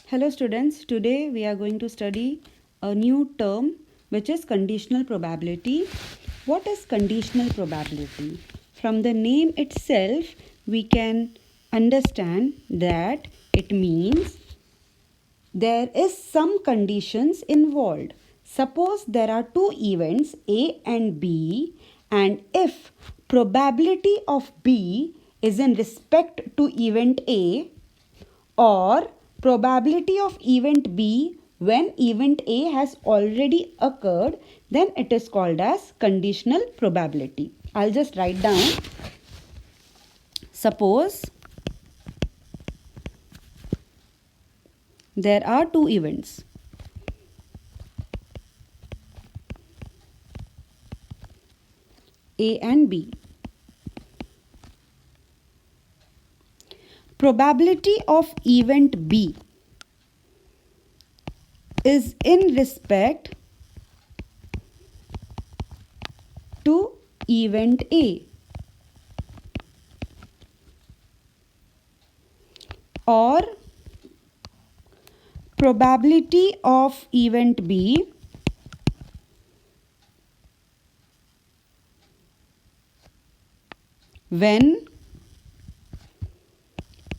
Hello students, today we are going to study a new term which is conditional probability. What is conditional probability? From the name itself we can understand that it means there is some conditions involved. Suppose there are two events A and B, and if probability of B is in respect to event A, or probability of event B when event A has already occurred, then it is called as conditional probability. I'll just write down. Suppose there are two events. A and B. Probability of event B is in respect to event A, or probability of event B when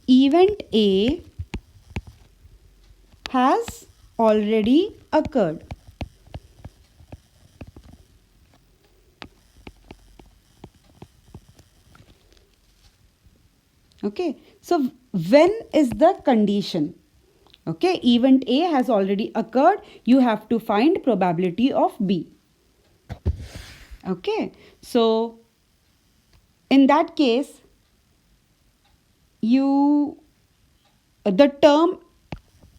event A has already occurred. Okay, so when is the condition? Okay, event A has already occurred, you have to find probability of B. Okay, so in that case, the term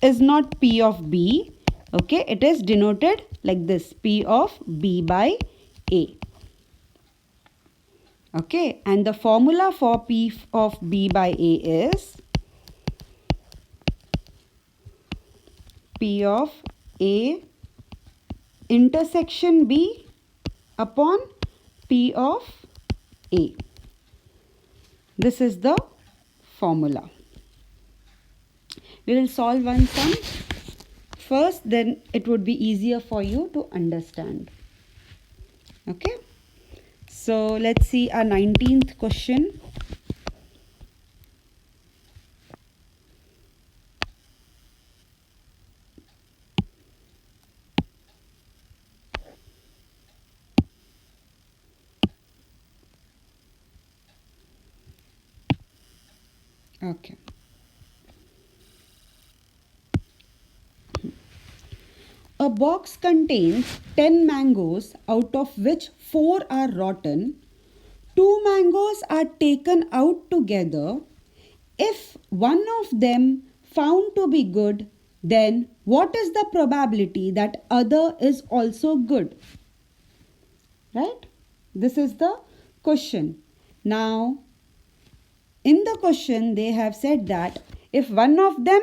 is not P of B. Okay, it is denoted like this, P of B by A. Okay, and the formula for P of B by A is P of A intersection B upon P of A. This is the formula. We will solve one sum first, then it would be easier for you to understand. Okay, so let's see our 19th question. Okay. A box contains 10 mangoes, out of which 4 are rotten. 2 mangoes are taken out together. If one of them found to be good, then what is the probability that other is also good? Right? This is the question. Now, in the question, they have said that if one of them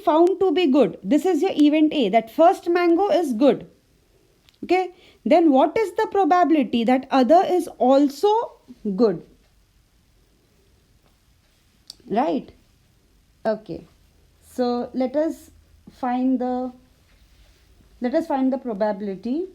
found to be good, this is your event A, that first mango is good. Okay, then what is the probability that other is also good? Right? Okay, so let us find the probability.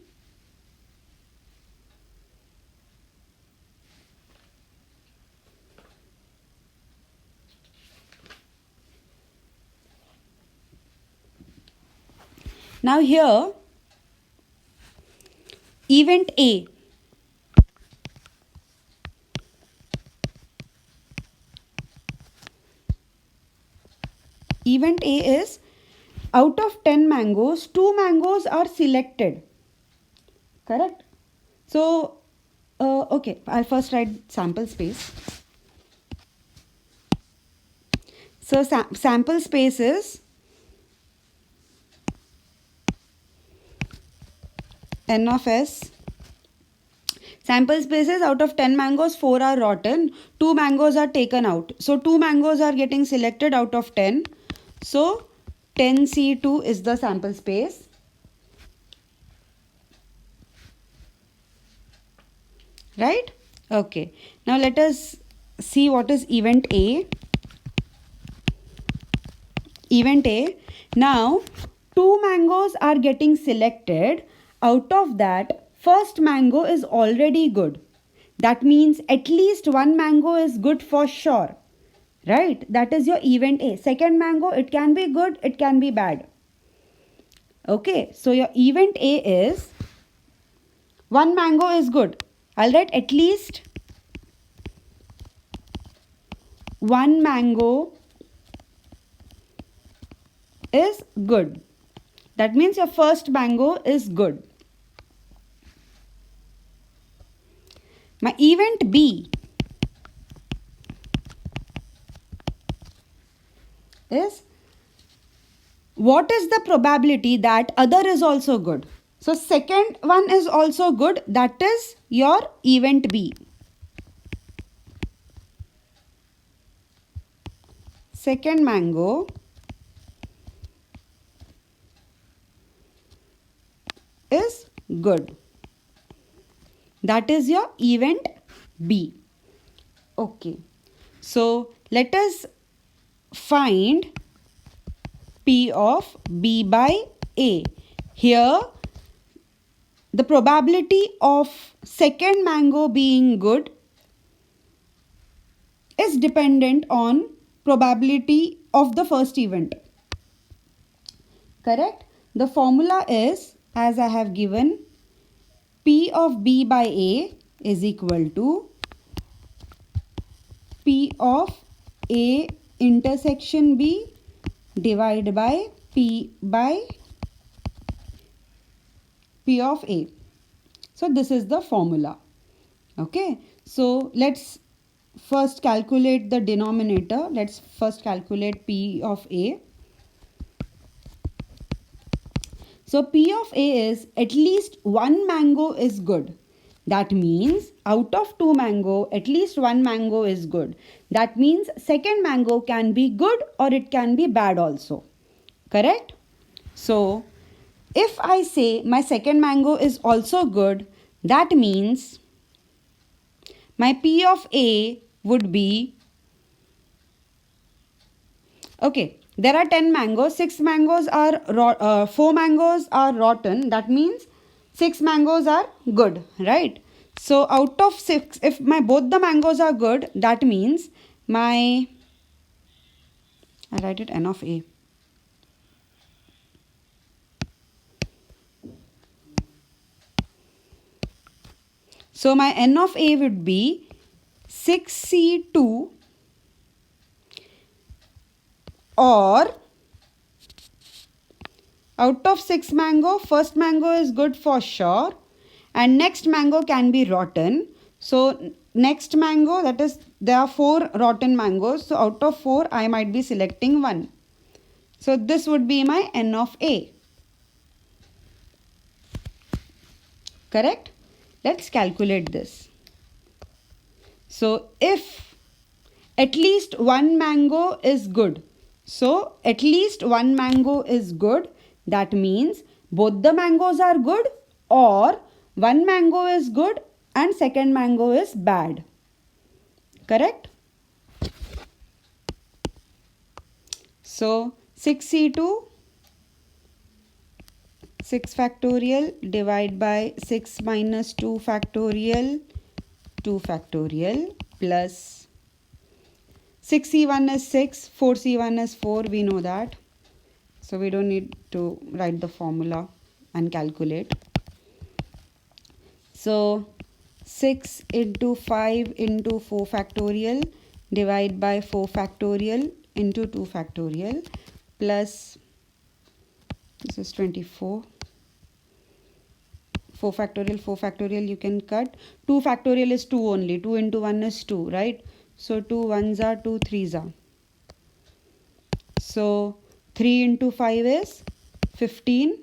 Now here, event A. Event A is, out of 10 mangoes, 2 mangoes are selected. Correct? So, okay, I'll first write sample space. So, sample space is N of S. Sample spaces, out of 10 mangoes, 4 are rotten. 2 mangoes are taken out. So, 2 mangoes are getting selected out of 10. So, 10C2 is the sample space. Right? Okay. Now, let us see what is event A. event A. Now 2 mangoes are getting selected. Out of that, first mango is already good. That means at least one mango is good for sure. Right? That is your event A. Second mango, it can be good, it can be bad. Okay, so your event A is one mango is good. I'll write at least one mango is good. That means your first mango is good. My event B is what is the probability that other is also good? So second one is also good. That is your event B. Second mango is good. That is your event B. Okay. So let us find P of B by A. Here the probability of second mango being good is dependent on probability of the first event. Correct? The formula is, as I have given, P of B by A is equal to P of A intersection B divided by P by P of A. So this is the formula. Okay. So let's first calculate the denominator. Let's first calculate P of A. So P of A is at least one mango is good. That means out of 2 mango, at least one mango is good. That means second mango can be good or it can be bad also. Correct? So if I say my second mango is also good, that means my P of A would be, okay, there are 10 mangoes, 4 mangoes are rotten. That means 6 mangoes are good, right? So out of 6, if both the mangoes are good, that means I write it N of A. So my N of A would be 6C2, or out of 6 mango, first mango is good for sure and next mango can be rotten. So next mango, that is, there are 4 rotten mangoes. So out of 4, I might be selecting 1. So this would be my N of A. Correct? Let's calculate this. So if at least one mango is good, so at least one mango is good, that means both the mangoes are good or one mango is good and second mango is bad. Correct? So 6C2, 6 factorial divide by 6 minus 2 factorial, 2 factorial plus 6C1 is 6, 4C1 is 4, we know that. So we don't need to write the formula and calculate. So 6 into 5 into 4 factorial divide by 4 factorial into 2 factorial plus, this is 24. 4 factorial you can cut. 2 factorial is 2 only. 2 into 1 is 2, right? So 2 1s are 2 3s are. So 3 into 5 is 15.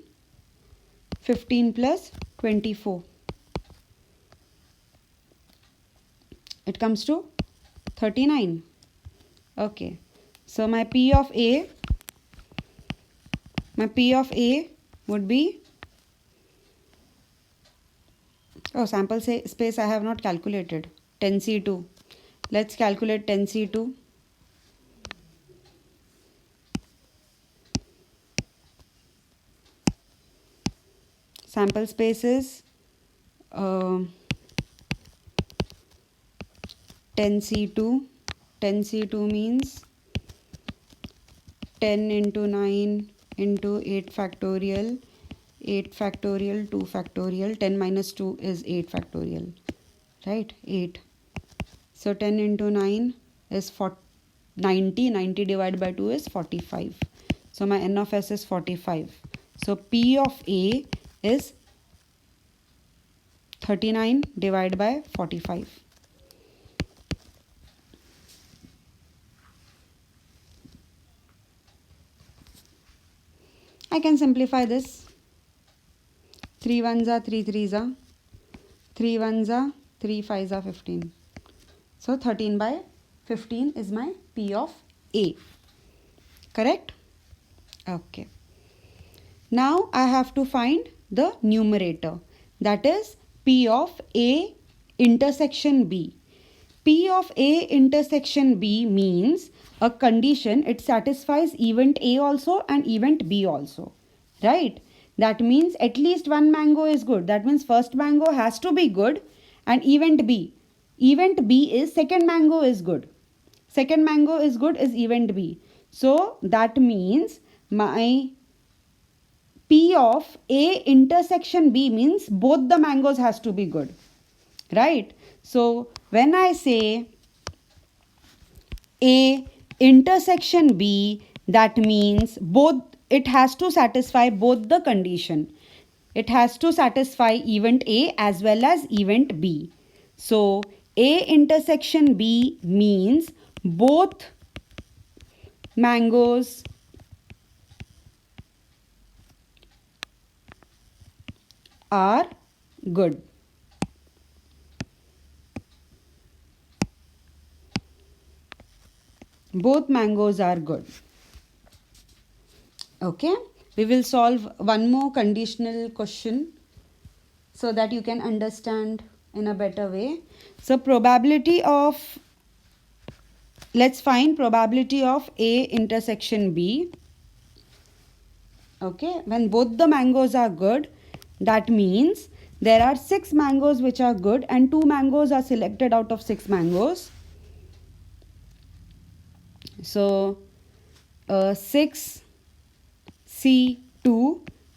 15 plus 24. It comes to 39. Okay. So my P of A would be, oh, sample space I have not calculated. 10C2. Let's calculate 10C2. sample space is 10C2. 10C2 means 10 into 9 into 8 factorial, 8 factorial, 2 factorial, 10 minus 2 is 8 factorial, right? 8. So 10 into 9 is 90, 90 divided by 2 is 45. So my n of s is 45. So P of A is 39 divided by 45. I can simplify this. 3 ones are 3 threes are 3 ones are 3 fives are 15. So 13 by 15 is my P of A. Correct? Okay. Now I have to find the numerator, that is P of A intersection B. P of A intersection B means a condition, it satisfies event A also and event B also, right? That means at least one mango is good. That means first mango has to be good, and event B. Event B is second mango is good. Second mango is good is event B. So that means my P of A intersection B means both the mangoes has to be good, right? So when I say A intersection B, that means both, it has to satisfy both the condition. It has to satisfy event A as well as event B. So A intersection B means both mangoes are good. Both mangoes are good. Okay, we will solve one more conditional question so that you can understand in a better way. So probability of, let's find probability of A intersection B. Okay, when both the mangoes are good, that means there are 6 mangoes which are good and 2 mangoes are selected out of 6 mangoes. So 6C2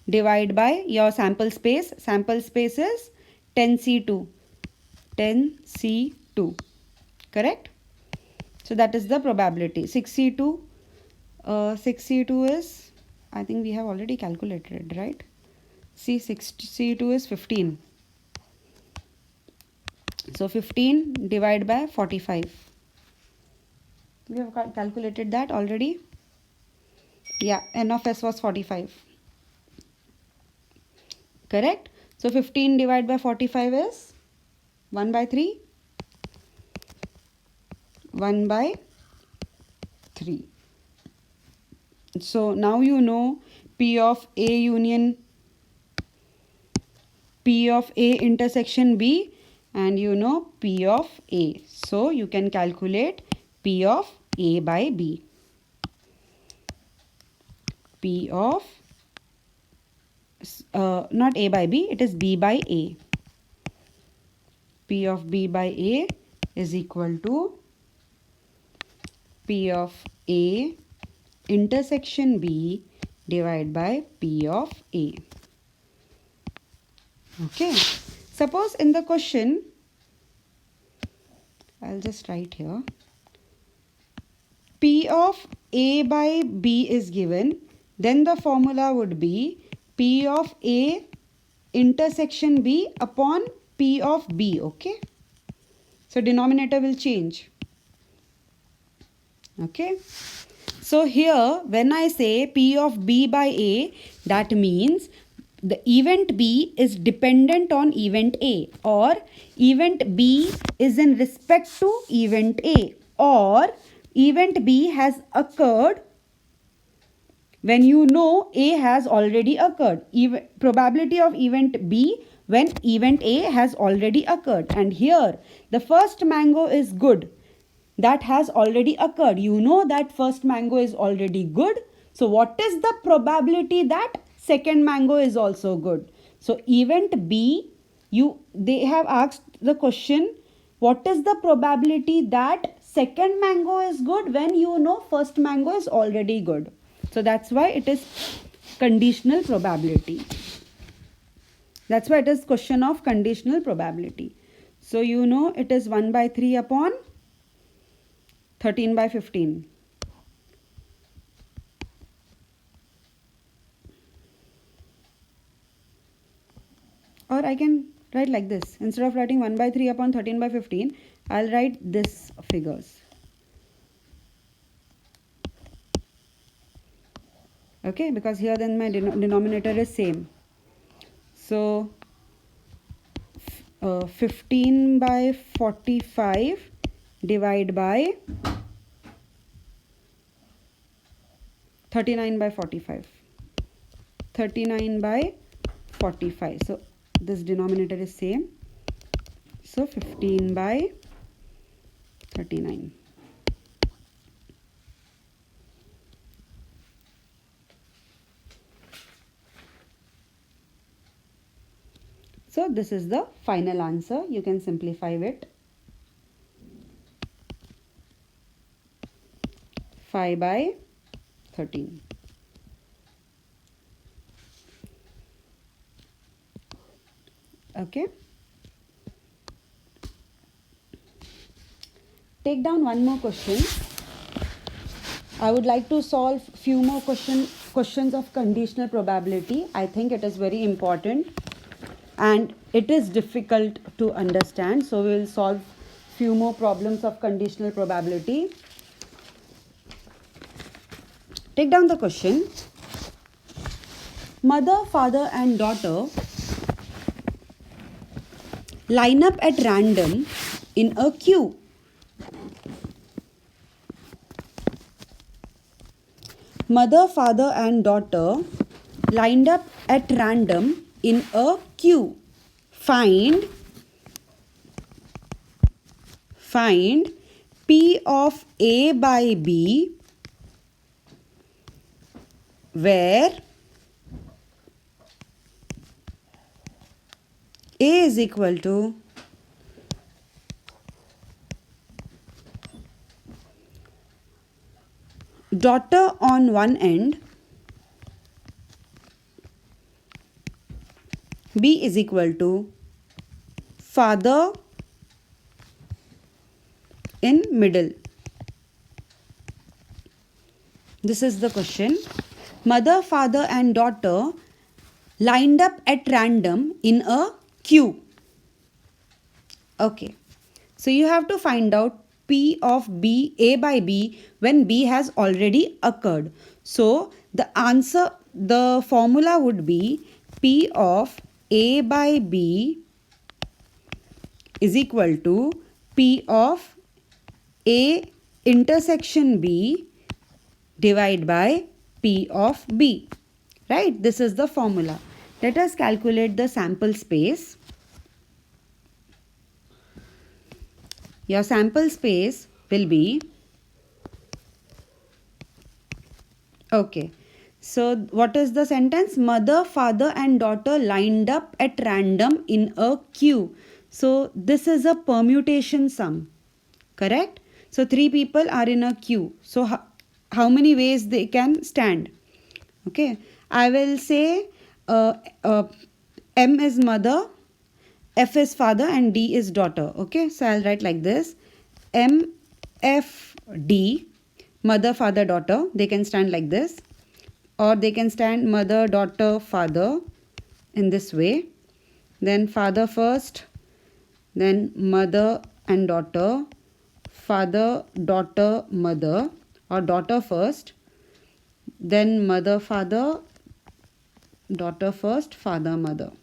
divided by your sample space. Sample space is 10C2. 10C2. Correct? So that is the probability. 6C2. 6C2 is, I think we have already calculated it, right? C2 is 15. So 15 divided by 45. We have calculated that already. Yeah, n of s was 45. Correct? So 15 divided by 45 is 1 by 3. 1 by 3. So now you know P of A union, P of A intersection B, and you know P of A. So you can calculate P of A by B. P of, not A by B, it is B by A. P of B by A is equal to P of A intersection B divided by P of A. Okay. Suppose in the question, I'll just write here, P of A by B is given, then the formula would be P of A intersection B upon P of B. Okay. So denominator will change. Okay. So here when I say P of B by A, that means the event B is dependent on event A, or event B is in respect to event A, or event B has occurred when you know A has already occurred. Probability of event B when event A has already occurred. And here the first mango is good. That has already occurred. You know that first mango is already good. So what is the probability that second mango is also good? So event B, they have asked the question, what is the probability that second mango is good when you know first mango is already good? So that's why it is conditional probability. That's why it is question of conditional probability. So you know it is 1 by 3 upon 13 by 15. Or I can write like this. Instead of writing 1 by 3 upon 13 by 15, I'll write this figures. Okay, because here then my denominator is same. So 15 by 45 divide by 39 by 45. 39 by 45. So this denominator is same. So 15 by 39. So this is the final answer. You can simplify it. 5 by 13. Okay. Take down one more question. I would like to solve few more questions of conditional probability. I think it is very important and it is difficult to understand. So we will solve few more problems of conditional probability. Take down the question. Mother, father and daughter line up at random in a queue. Mother, father and daughter lined up at random in a queue. Find P of A by B where A is equal to daughter on one end, B is equal to father in middle. This is the question. Mother, father and daughter lined up at random in a queue. Okay. So you have to find out P of B, A by B when B has already occurred. So the formula would be P of A by B is equal to P of A intersection B divided by P of B. Right? This is the formula. Let us calculate the sample space. Your sample space will be, okay, so what is the sentence? Mother, father and daughter lined up at random in a queue. So this is a permutation sum, correct? So three people are in a queue. So how many ways they can stand? Okay, I will say M is mother, F is father and D is daughter. Okay, so I'll write like this. M, F, D, mother, father, daughter. They can stand like this. Or they can stand mother, daughter, father in this way. Then father first. Then mother and daughter. Father, daughter, mother. Or daughter first. Then mother, father. Daughter first, father, mother.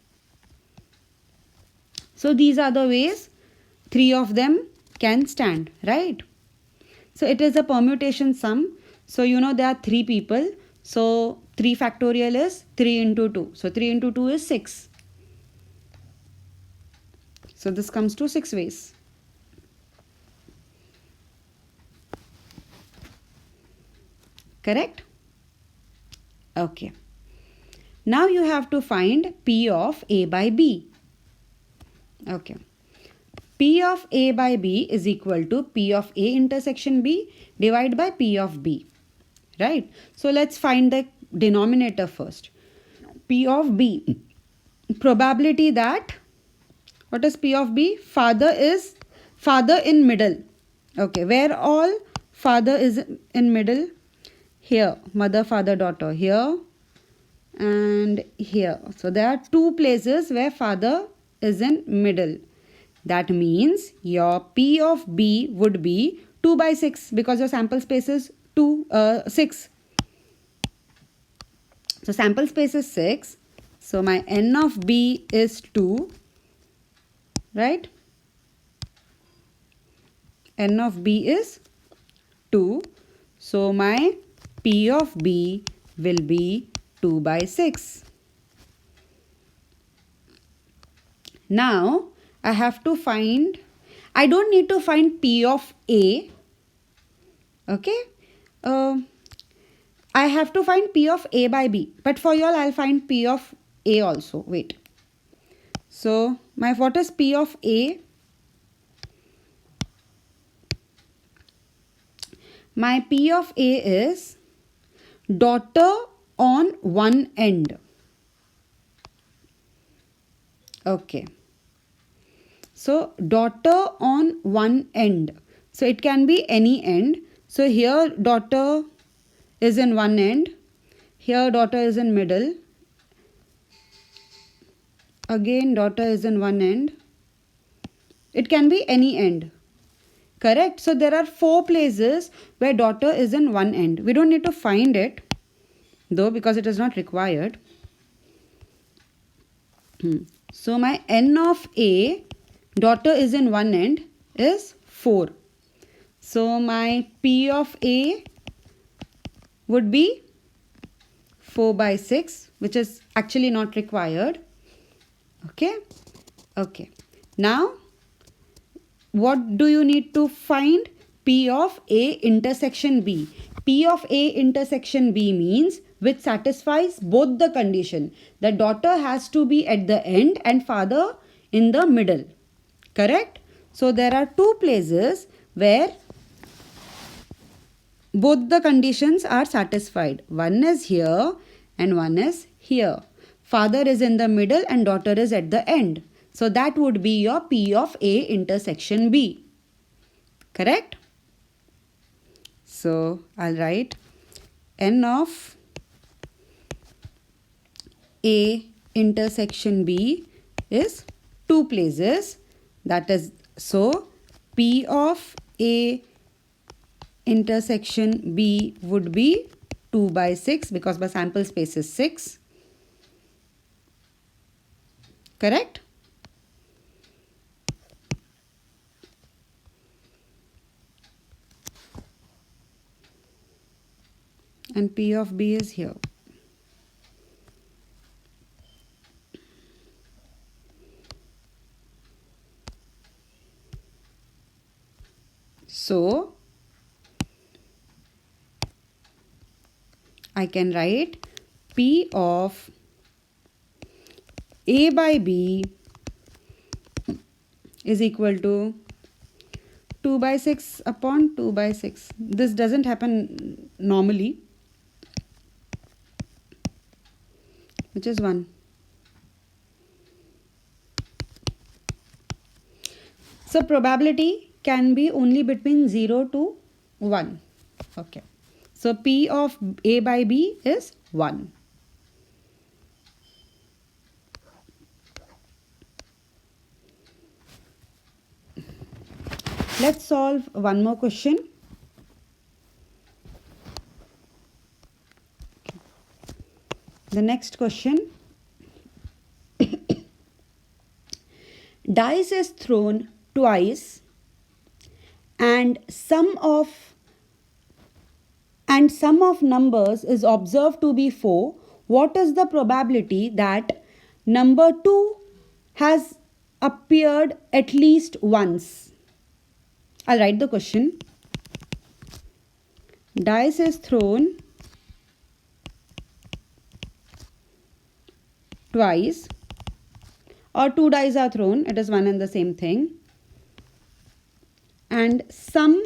So these are the ways three of them can stand, right? So it is a permutation sum. So you know there are three people. So 3 factorial is 3 into 2. So 3 into 2 is 6. So this comes to 6 ways. Correct? Okay. Now you have to find P of A by B. Okay. P of A by B is equal to P of A intersection B divided by P of B. Right? So let's find the denominator first. P of B. Probability that, what is P of B? Father in middle. Okay, where all father is in middle? Here, mother, father, daughter. Here and here. So there are two places where father is in middle. That means your P of B would be 2 by 6 because your sample space is 6. So sample space is 6. So my N of B is 2. Right? N of B is 2. So my P of B will be 2 by 6. Now I have to find, I don't need to find P of A. Okay. I have to find P of A by B. But for y'all I'll find P of A also. Wait. So what is P of A? My P of A is daughter on one end. Okay. So daughter on one end. So it can be any end. So here daughter is in one end. Here daughter is in middle. Again daughter is in one end. It can be any end. Correct? So there are 4 places where daughter is in one end. We don't need to find it though because it is not required. So my N of A, daughter is in one end, is 4. So my P of A would be 4 by 6, which is actually not required. Okay. Okay. Now, what do you need to find? P of A intersection B. P of A intersection B means which satisfies both the condition. The daughter has to be at the end and father in the middle. Correct? So there are 2 places where both the conditions are satisfied. One is here and one is here. Father is in the middle and daughter is at the end. So that would be your P of A intersection B. Correct? So I'll write N of A intersection B is 2 places. That is, so P of A intersection B would be 2 by 6 because my sample space is 6. Correct? And P of B is here. So I can write P of A by B is equal to 2 by 6 upon 2 by 6. This doesn't happen normally, which is 1. So probability can be only between 0 to 1. Okay. So P of A by B is 1. Let's solve one more question. The next question. Dice is thrown twice and sum of numbers is observed to be 4. What is the probability that number 2 has appeared at least once? I'll write the question. Dice is thrown twice, or 2 dice are thrown, it is one and the same thing, and sum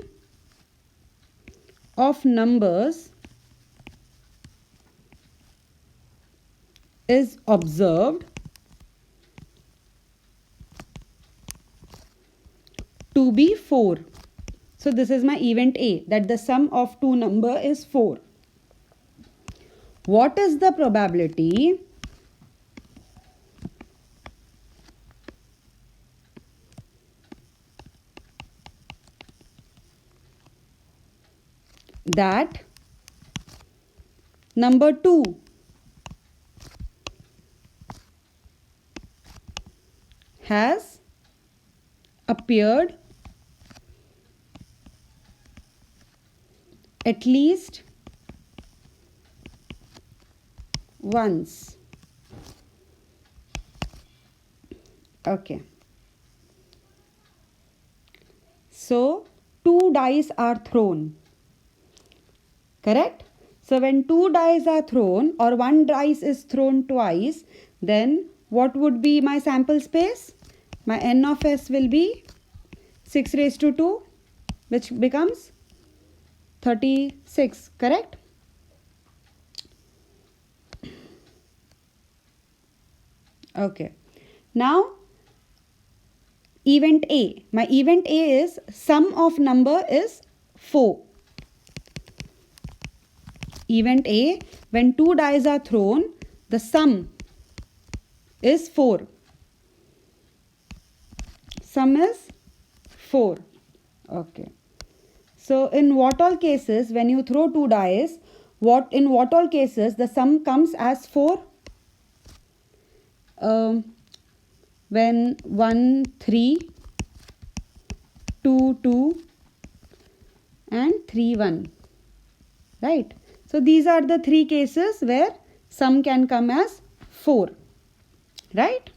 of numbers is observed to be 4. So this is my event A, that the sum of two number is 4. What is the probability that number 2 has appeared at least once? Okay. So 2 dice are thrown. Correct? So when 2 dice are thrown or 1 dice is thrown twice, then what would be my sample space? My n of s will be 6 raised to 2, which becomes 36. Correct? Okay. Now event A. My event A is sum of number is 4. Event A, when 2 dice are thrown, the sum is 4. Sum is 4. Okay. So in what all cases, when you throw 2 dice, in what all cases the sum comes as 4? When 1, 3, 2, 2 and 3, 1. Right? So these are the 3 cases where sum can come as 4. Right?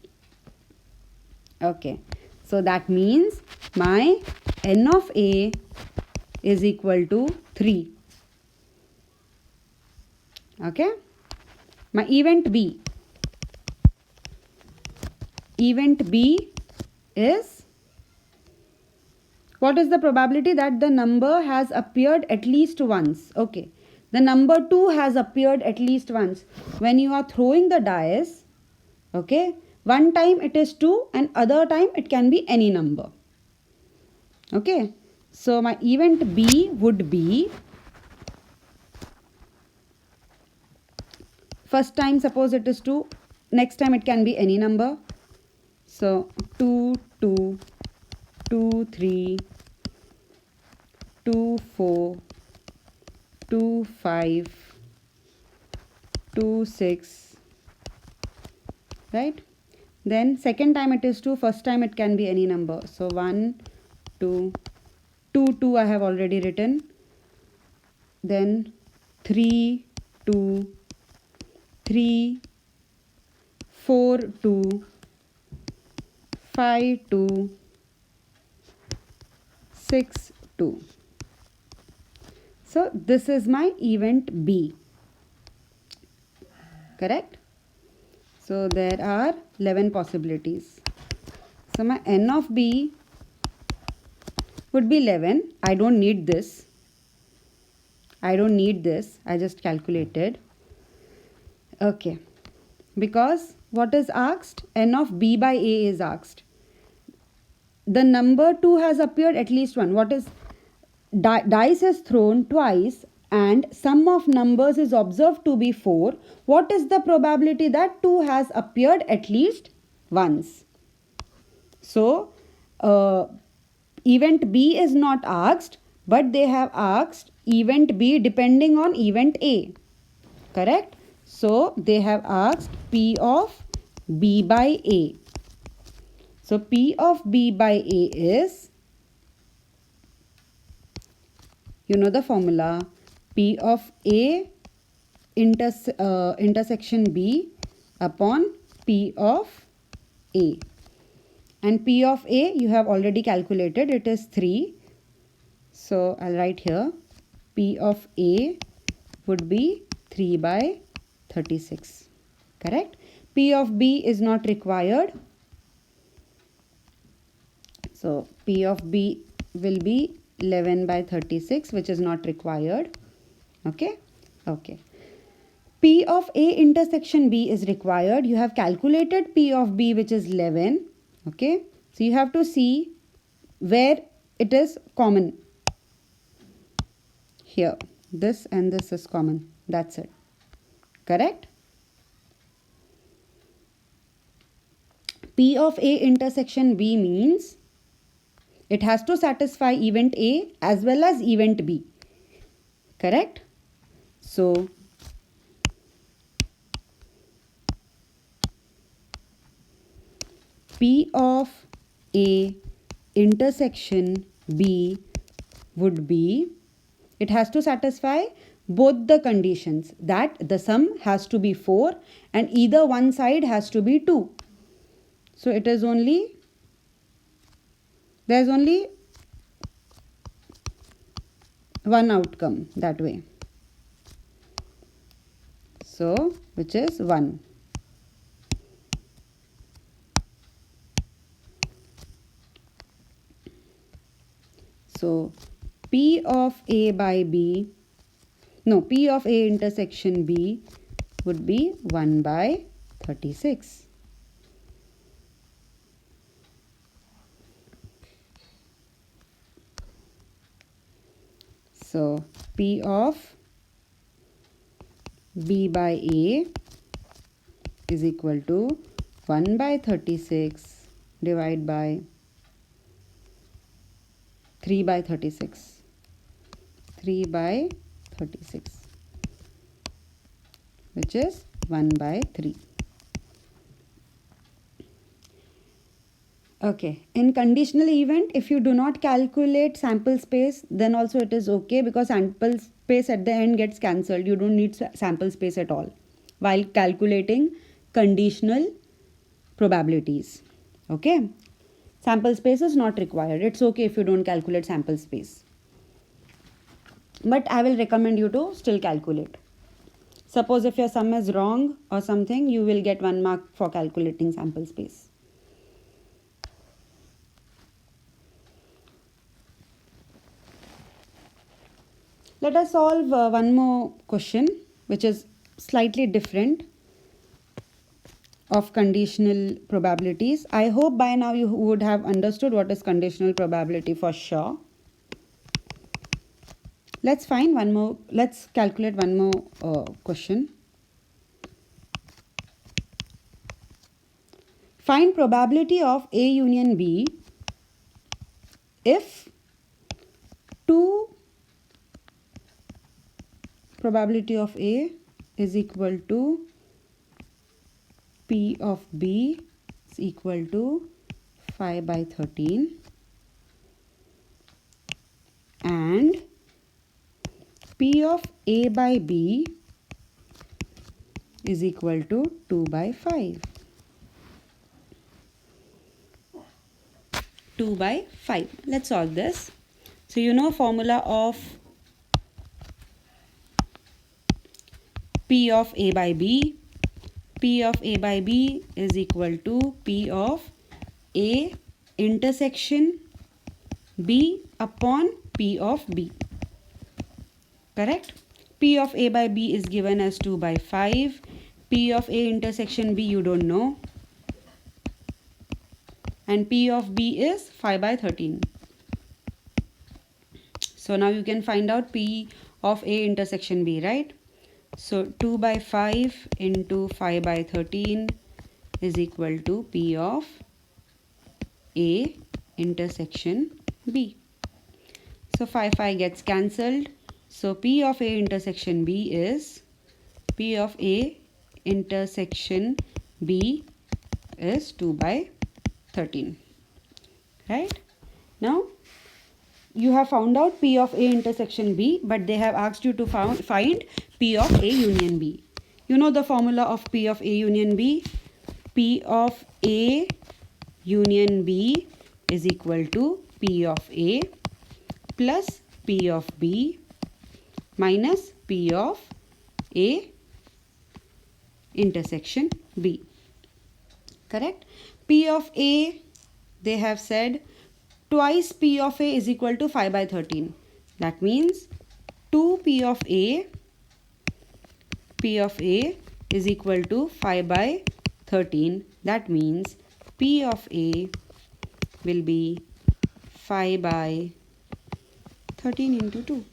Okay. So that means my n of A is equal to 3. Okay. My event B. Event B is, what is the probability that the number has appeared at least once? Okay. The number 2 has appeared at least once. When you are throwing the dice, okay, one time it is 2 and other time it can be any number. Okay. So my event B would be, first time suppose it is 2, next time it can be any number. So 2, 2, 2, 3, 2, 4, 2, 5, 2, 6, right? Then second time it is 2, first time it can be any number. So 1, 2, 2, 2 I have already written. Then 3, 2, 3, 4, 2, 5, 2, 6, 2. So this is my event B. Correct? So there are 11 possibilities. So my n of B would be 11. I don't need this. I don't need this. I just calculated. Okay. Because what is asked? N of B by A is asked. The number 2 has appeared at least one. What is? Dice is thrown twice and sum of numbers is observed to be 4. What is the probability that 2 has appeared at least once? So, event B is not asked, but they have asked event B depending on event A. Correct? So, they have asked P of B by A. So, P of B by A is, you know the formula, P of A intersection B upon P of A. And P of A you have already calculated, it is 3. So I'll write here P of A would be 3 by 36. Correct? P of B is not required. So P of B will be 11 by 36, which is not required. Okay. Okay. P of A intersection B is required. You have calculated P of B, which is 11. Okay. So you have to see where it is common. Here. This and this is common. That's it. Correct? P of A intersection B means it has to satisfy event A as well as event B. Correct? So, P of A intersection B would be, it has to satisfy both the conditions, that the sum has to be 4 and either one side has to be 2. So it is only, there is only one outcome that way. So which is 1. So P of A by B, no, P of A intersection B would be 1 by 36. So P of B by A is equal to 1 by 36 divided by 3 by 36. 3 by 36, which is 1 by 3. Okay, in conditional event, if you do not calculate sample space, then also it is okay, because sample space at the end gets cancelled. You don't need sample space at all while calculating conditional probabilities. Okay, sample space is not required. It's okay if you don't calculate sample space. But I will recommend you to still calculate. Suppose if your sum is wrong or something, you will get 1 mark for calculating sample space. Let us solve one more question, which is slightly different, of conditional probabilities. I hope by now you would have understood what is conditional probability for sure. Let's find one more, let's calculate one more question. Find probability of A union B if probability of A is equal to P of B is equal to 5 by 13 and P of A by B is equal to 2 by 5. 2 by 5. Let's solve this. So you know formula of P of A by B. P of A by B is equal to P of A intersection B upon P of B. Correct? P of A by B is given as 2 by 5. P of A intersection B you don't know. And P of B is 5 by 13. So now you can find out P of A intersection B, right? So 2 by 5 into 5 by 13 is equal to P of A intersection B. So 5 gets cancelled. So P of A intersection B is, P of A intersection B is 2 by 13. Right? Now you have found out P of A intersection B, but they have asked you to find P of A union B. You know the formula of P of A union B? P of A union B is equal to P of A plus P of B minus P of A intersection B. Correct? P of A, they have said twice P of A is equal to 5 by 13. That means 2 P of A is equal to 5 by 13. That means P of A will be 5 by 13 into 2,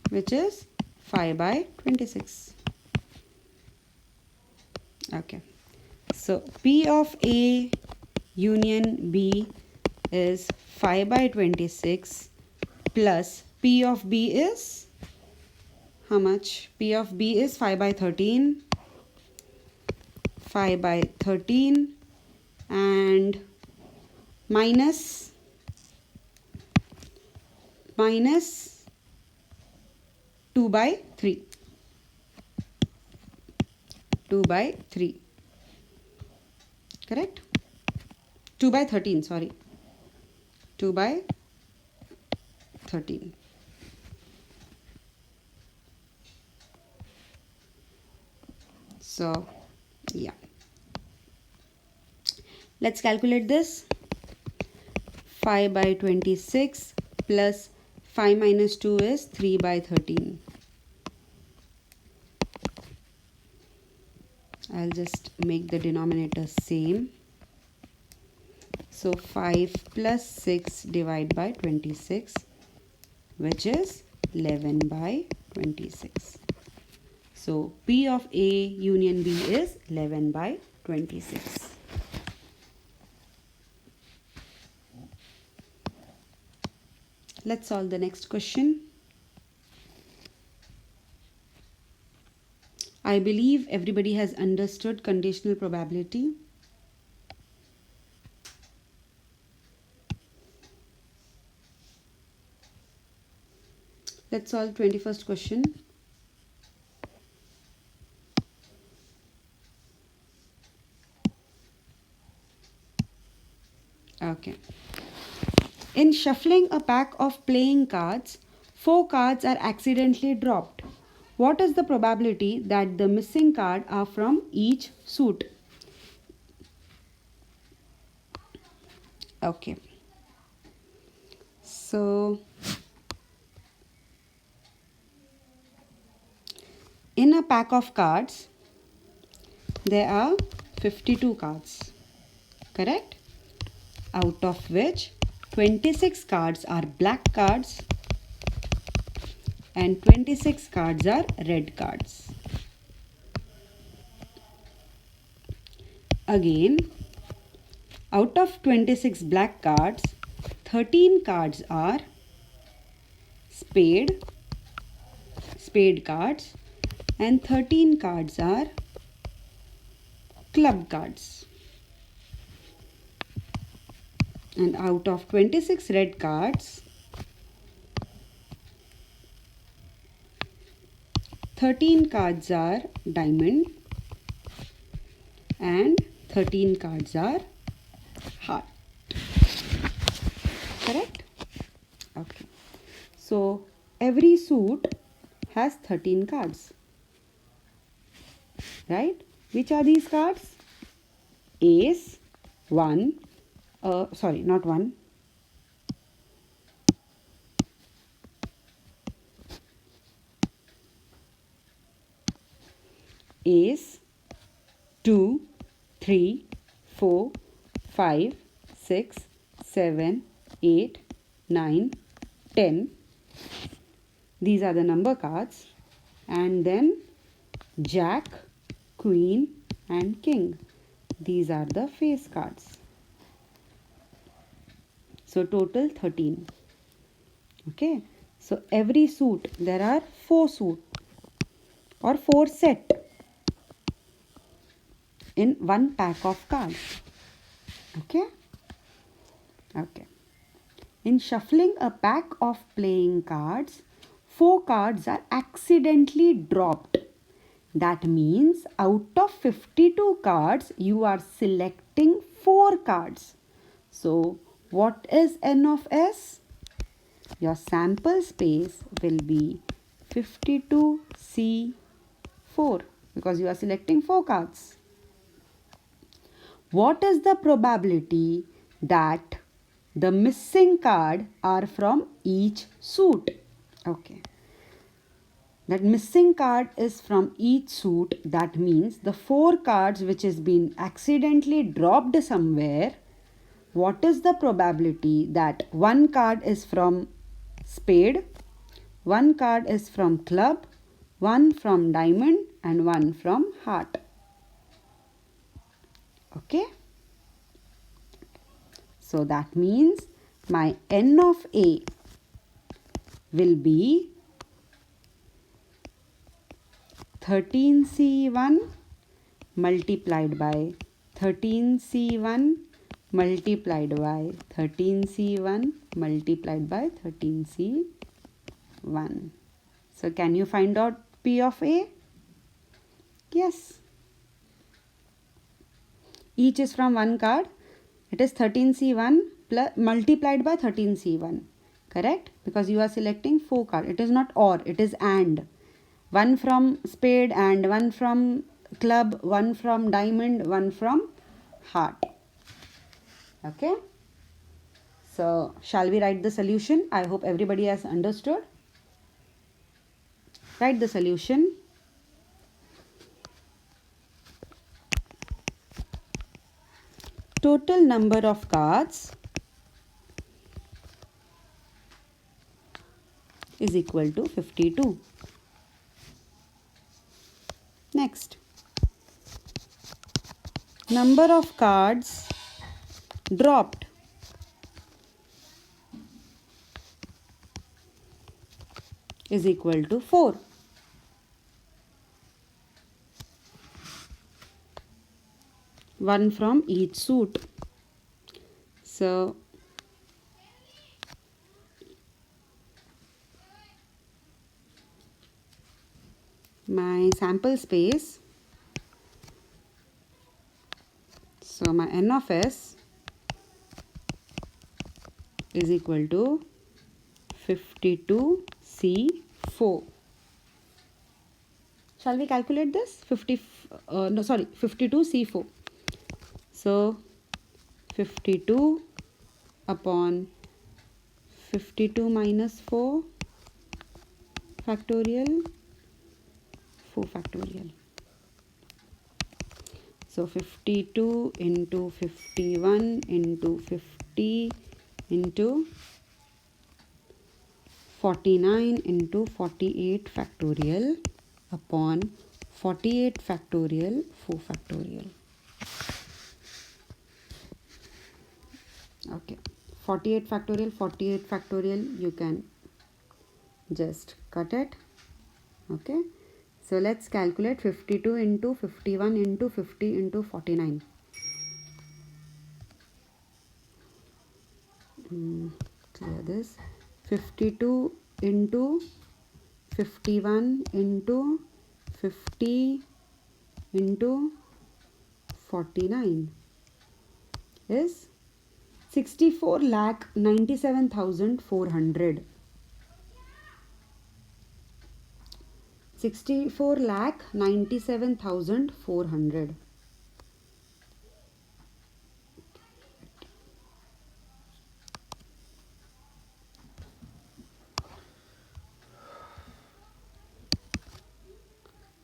which is 5 by 26. Okay. So P of A union B is 5 by 26 plus P of B is how much? P of B is 5 by 13. 5 by 13 and minus 2 by 3. 2 by 3. Correct? 2 by 13, sorry. 2 by 13. So, yeah. Let's calculate this. 5 by 26 plus 5 minus 2 is 3 by 13. I'll just make the denominator same. So 5 plus 6 divided by 26, which is 11 by 26. So P of A union B is 11 by 26. Let's solve the next question. I believe everybody has understood conditional probability. Let's solve 21st question. Okay. In shuffling a pack of playing cards, 4 cards are accidentally dropped. What is the probability that the missing cards are from each suit? Okay. So, in a pack of cards, there are 52 cards. Correct? Out of which 26 cards are black cards and 26 cards are red cards. Again, out of 26 black cards, 13 cards are spade cards and 13 cards are club cards. And out of 26 red cards, 13 cards are diamond and 13 cards are heart. Correct? Okay. So every suit has 13 cards. Right? Which are these cards? Ace, 1, sorry, not 1. Ace, 2, 3, 4, 5, 6, 7, 8, 9, 10. These are the number cards. And then Jack, Queen and King. These are the face cards. So total 13. Okay. So every suit, there are 4 suit or 4 set in one pack of cards. Okay. Okay. In shuffling a pack of playing cards, 4 cards are accidentally dropped. That means out of 52 cards, you are selecting 4 cards. So, what is N of S? Your sample space will be 52C4 because you are selecting 4 cards. What is the probability that the missing card are from each suit? Okay. That missing card is from each suit. That means the 4 cards which has been accidentally dropped somewhere. What is the probability that one card is from spade, one card is from club, one from diamond and one from heart? Okay. So that means my n of A will be 13C1 multiplied by 13C1 multiplied by 13C1 multiplied by 13C1. So can you find out P of A? Yes. Each is from one card. It is 13C1 plus multiplied by 13C1. Correct? Because you are selecting 4 cards. It is not or, it is and. One from spade and one from club, one from diamond, one from heart. Okay. So, shall we write the solution? I hope everybody has understood. Write the solution. Total number of cards is equal to 52. Next. Number of cards dropped is equal to 4. One from each suit. So, my sample space, so my n of s is equal to 52C4. Shall we calculate this? 52C4. So 52 upon 52 minus 4 factorial 4 factorial. So 52 into 51 into 50 into 49 into 48 factorial upon 48 factorial 4 factorial. Okay, 48 factorial you can just cut it. Okay, so let's calculate 52 into 51 into 50 into 49. Clear this. 52 into 51 into 50 into 49 is 64,97,400. 64,97,400.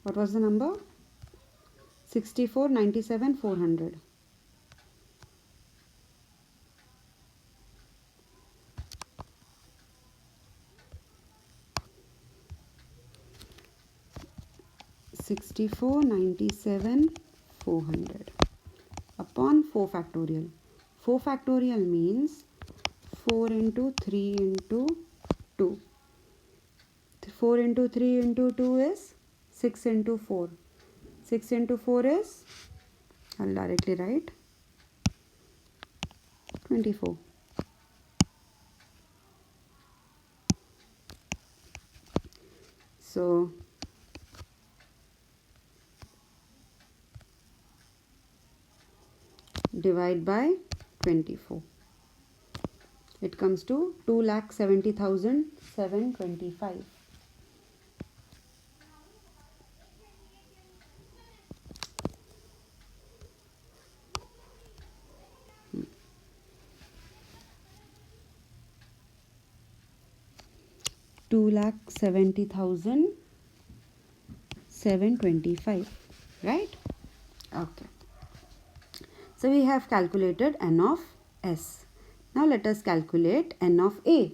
What was the number? 64,97,400. upon 4 factorial. 4 factorial means 4 into 3 into 2. 4 into 3 into 2 is 6 into 4. 6 into 4 is, I'll directly write 24. So divide by 24. It comes to 2,70,725. 2,70,725, right? Okay. So we have calculated n of S. Now let us calculate n of A.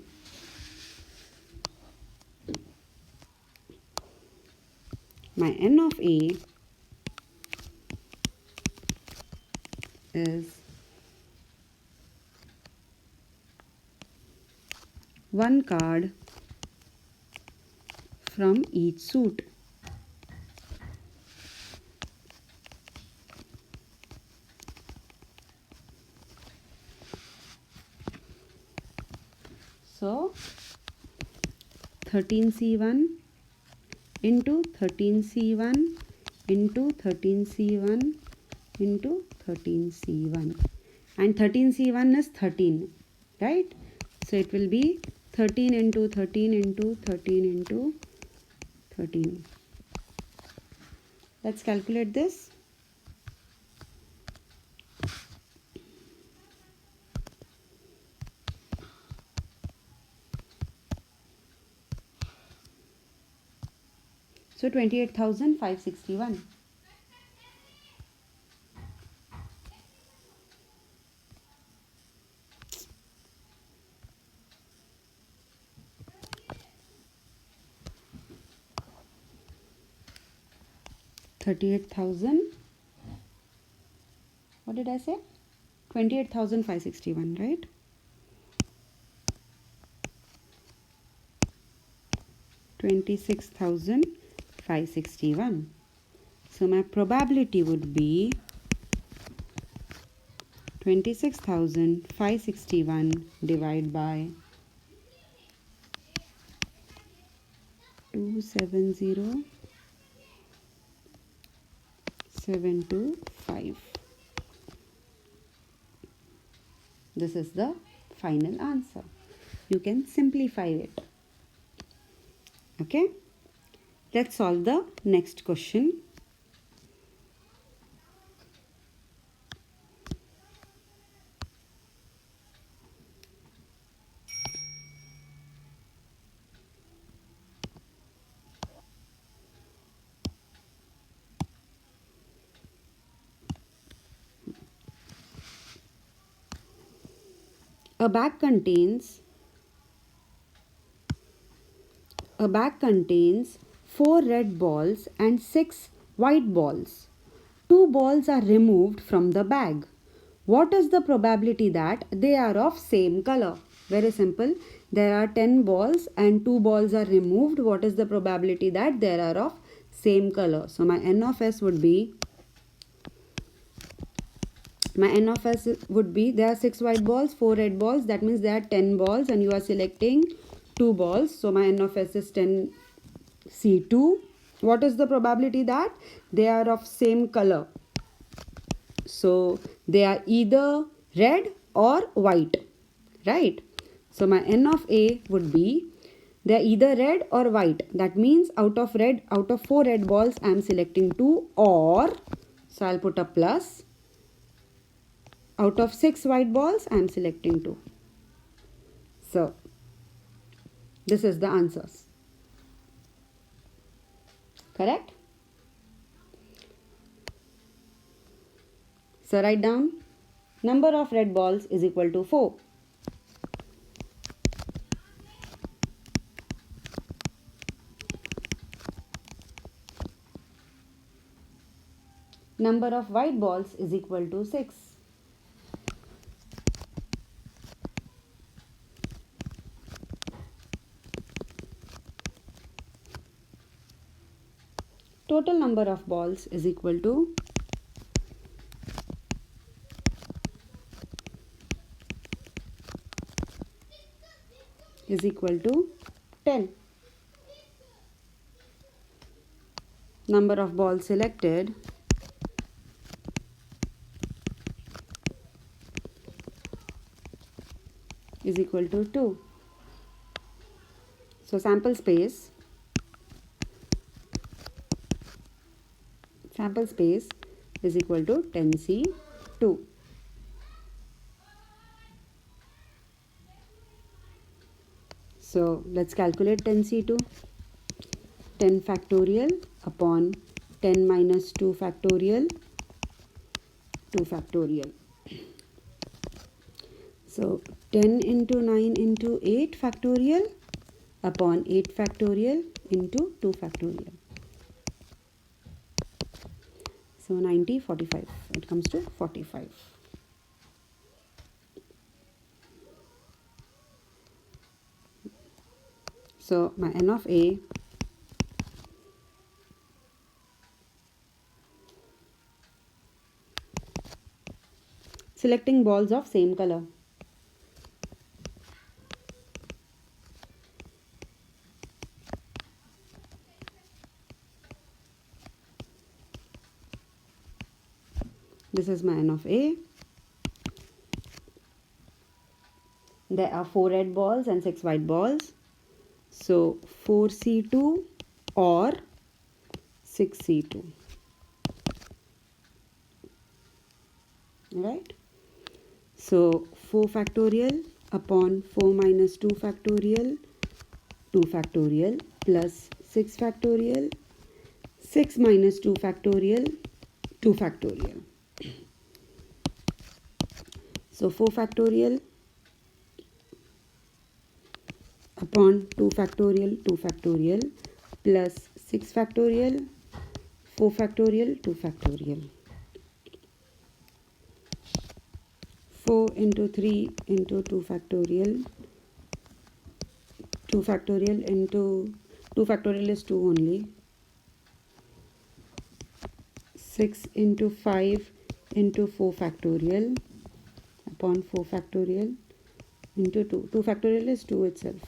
My n of A is 1 card from each suit. So 13C1 into 13C1 into 13C1 into 13C1, and 13C1 is 13, right? So it will be 13 into 13 into 13 into 13. Let's calculate this. So 28,561. What did I say? 28,561, right? $26,561. So my probability would be 26,561 divided by 270,725. This is the final answer. You can simplify it. Okay? Let's solve the next question. A bag contains 4 red balls and 6 white balls. 2 balls are removed from the bag. What is the probability that they are of same color? Very simple. There are 10 balls and 2 balls are removed. What is the probability that they are of same color? So my n of S would be, there are 6 white balls, 4 red balls. That means there are 10 balls and you are selecting 2 balls. So my n of S is 10C2. What is the probability that they are of same color? So they are either red or white, right? So my n of A would be, they are either red or white. That means out of 4 red balls I am selecting 2, or, so I'll put a plus, out of 6 white balls I am selecting 2. So this is the answers. Correct? So write down, number of red balls is equal to 4. Number of white balls is equal to 6. Total number of balls is equal to is equal to 10. Number of balls selected is equal to 2. So sample space is equal to 10C2. So let's calculate 10c2. 10 factorial upon 10 minus 2 factorial, 2 factorial. So 10 into 9 into 8 factorial upon 8 factorial into 2 factorial. So 90, 45. It comes to 45. So my n of a selecting balls of same color. This is my n of a. There are 4 red balls and 6 white balls. So 4c2 or 6c2. Right? So 4 factorial upon 4 minus 2 factorial, 2 factorial plus 6 factorial, 6 minus 2 factorial, 2 factorial. So 4 factorial upon 2 factorial, 2 factorial plus 6 factorial, 4 factorial, 2 factorial. 4 into 3 into 2 factorial, 2 factorial into 2 factorial is 2 only. 6 into 5 into 4 factorial upon 4 factorial into 2. 2 factorial is 2 itself.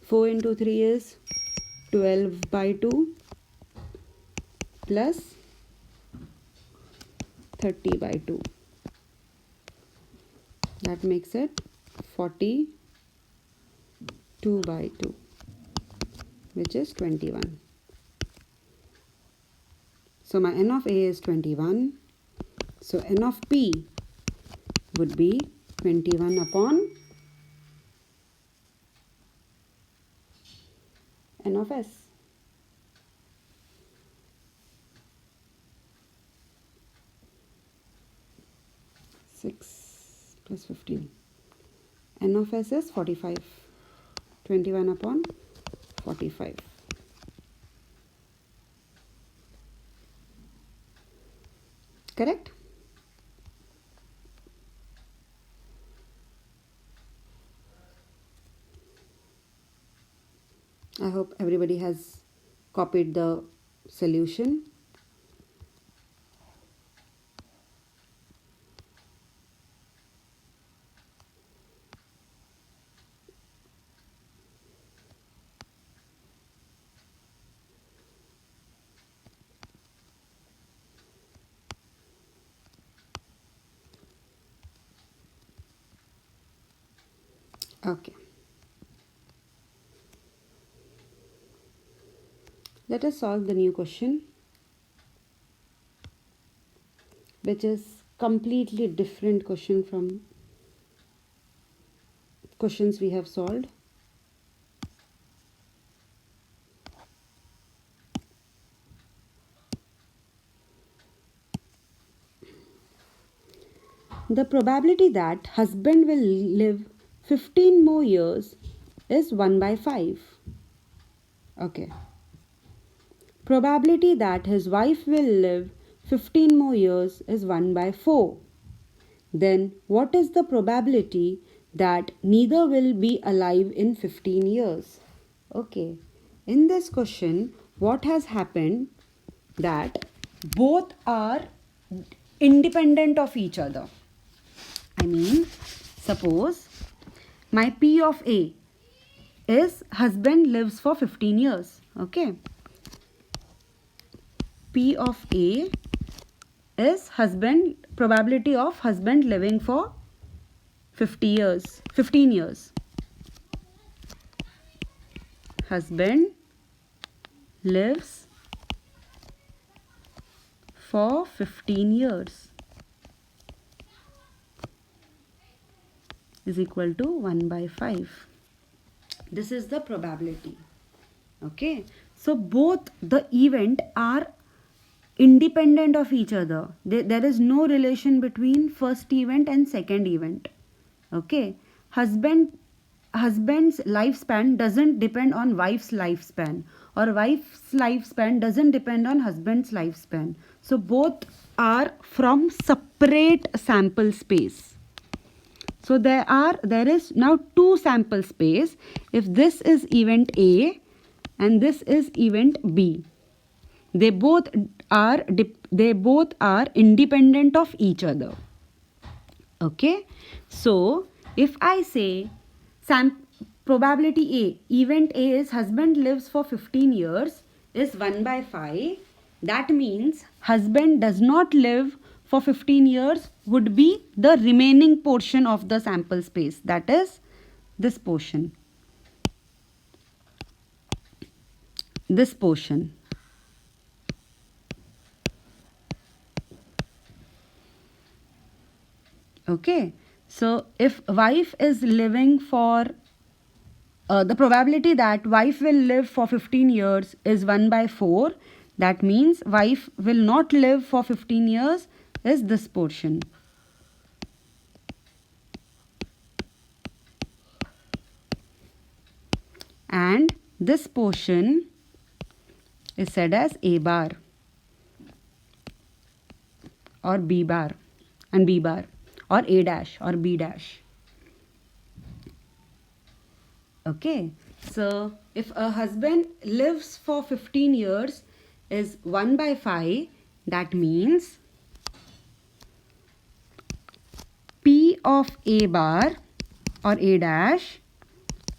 4 into 3 is 12 by 2 plus 30 by 2. That makes it 42 by 2, which is 21. So my n of a is 21. So n of p would be 21 upon n of s. Six plus 15. N of s is 45. 21 upon 45. Correct? I hope everybody has copied the solution. Okay. Let us solve the new question, which is completely different question from questions we have solved. The probability that husband will live 15 more years is 1 by 5. Okay. Probability that his wife will live 15 more years is 1 by 4. Then what is the probability that neither will be alive in 15 years? Okay. In this question, what has happened that both are independent of each other. I mean, suppose my P of A is husband lives for 15 years. Okay. P of A is probability of husband living for 15 years. Husband lives for 15 years. is equal to 1 by 5. This is the probability. Okay, so both the event are independent of each other. There is no relation between first event and second event. Okay, husband's lifespan doesn't depend on wife's lifespan, or wife's lifespan doesn't depend on husband's lifespan. So both are from separate sample space. So there is now two sample space if this is event A and this is event B. They both are independent of each other. Okay, so if I say probability A, event A is husband lives for 15 years, is 1 by 5. That means husband does not live for 15 years would be the remaining portion of the sample space, that is this portion. This portion. Okay, so if wife is living for the probability that wife will live for 15 years is 1 by 4. That means wife will not live for 15 years is this portion. And this portion is said as A bar or B bar and B bar or A dash or B dash. Okay, so if a husband lives for 15 years is 1 by 5, that means P of A bar or A dash